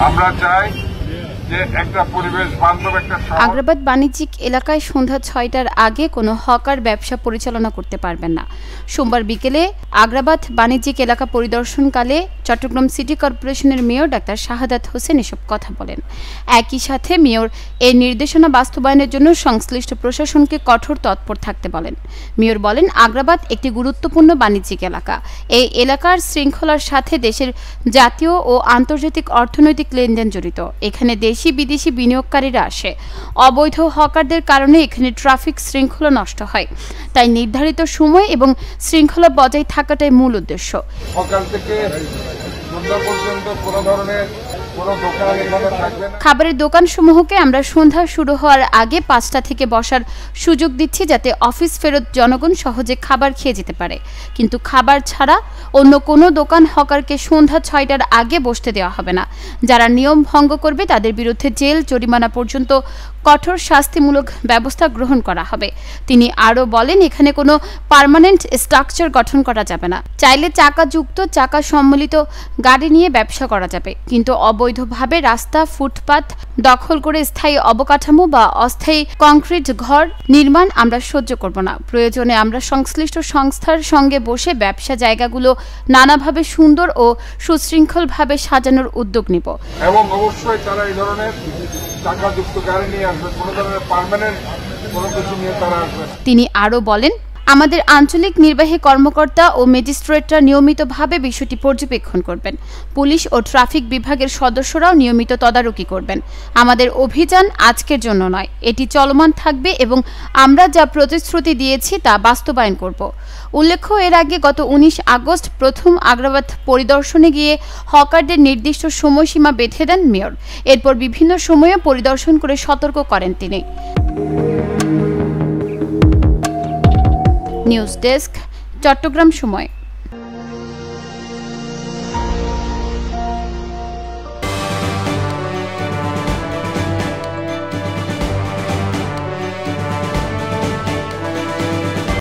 আমরা চাই যে একটা পরিবেশ বান্ধব একটা আগ্রাবাদ বাণিজ্যিক এলাকায় সন্ধ্যা ৬টার আগে কোনো হকার ব্যবসা পরিচালনা করতে পারবেন না। সোমবার বিকেলে আগ্রাবাদ বাণিজ্যিক এলাকা পরিদর্শনকালে চট্টগ্রাম সিটি কর্পোরেশনের মেয়র ডাক্তার শাহাদাত হোসেন এসব কথা বলেন। একই সাথে মেয়র এই নির্দেশনা বাস্তবায়নের জন্য সংশ্লিষ্ট প্রশাসনকে কঠোর তৎপর থাকতে বলেন। মেয়র বলেন, আগ্রাবাদ একটি গুরুত্বপূর্ণ বাণিজ্যিক এলাকা। এই এলাকার শৃঙ্খলার সাথে দেশের জাতীয় ও আন্তর্জাতিক অর্থনৈতিক লেনদেন জড়িত। এখানে দেশি বিদেশি বিনিয়োগকারীরা আসে। অবৈধ হকারদের কারণে এখানে ট্রাফিক শৃঙ্খলা নষ্ট হয়। তাই নির্ধারিত সময় এবং শৃঙ্খলা বজায় থাকাটাই মূল উদ্দেশ্য। সকাল থেকে সন্ধ্যা পর্যন্ত কোনো ধরনের খাবারের দোকানসমূহকে আমরা সন্ধ্যা শুরু হওয়ার আগে ৫টা থেকে বসার সুযোগ দিচ্ছি, যাতে অফিস ফেরত জনগণ সহজে খাবার খেয়ে যেতে পারে। কিন্তু খাবার ছাড়া অন্য কোনো দোকান হকারকে সন্ধ্যা ৬টার আগে বসতে দেওয়া হবে না। যারা নিয়ম ভঙ্গ করবে তাদের বিরুদ্ধে জেল, জরিমানা পর্যন্ত কঠোর শাস্তিমূলক ব্যবস্থা গ্রহণ করা হবে। তিনি আরও বলেন, এখানে কোনো পার্মানেন্ট স্ট্রাকচার গঠন করা যাবে না। চাইলে চাকাযুক্ত, চাকা সম্মিলিত গাড়ি নিয়ে ব্যবসা করা যাবে, কিন্তু অবৈধভাবে রাস্তা, ফুটপাত দখল করে স্থায়ী অবকাঠামো বা অস্থায়ী কংক্রিট ঘর নির্মাণ আমরা সহ্য করব না। প্রয়োজনে আমরা সংশ্লিষ্ট সংস্থার সঙ্গে বসে ব্যবসা জায়গাগুলো নানাভাবে সুন্দর ও সুশৃঙ্খলভাবে সাজানোর উদ্যোগ নেব। এবং অবশ্যই তারা এই ধরনের চাকাযুক্ত গাড়ি নিয়ে আসবে, কোনো ধরনের পার্মানেন্ট কোনো কিছু নিয়ে তারা আসবে। তিনি আরও বলেন, আমাদের আঞ্চলিক নির্বাহী কর্মকর্তা ও ম্যাজিস্ট্রেটরা নিয়মিতভাবে বিষয়টি পর্যবেক্ষণ করবেন। পুলিশ ও ট্রাফিক বিভাগের সদস্যরাও নিয়মিত তদারকি করবেন। আমাদের অভিযান আজকের জন্য নয়, এটি চলমান থাকবে এবং আমরা যা প্রতিশ্রুতি দিয়েছি তা বাস্তবায়ন করব। উল্লেখ্য, এর আগে গত ১৯ আগস্ট প্রথম আগ্রাবাদ পরিদর্শনে গিয়ে হকারদের নির্দিষ্ট সময়সীমা বেঁধে দেন মেয়র। এরপর বিভিন্ন সময়ে পরিদর্শন করে সতর্ক করেন তিনি। নিউজ ডেস্ক, চট্টগ্রাম সময়।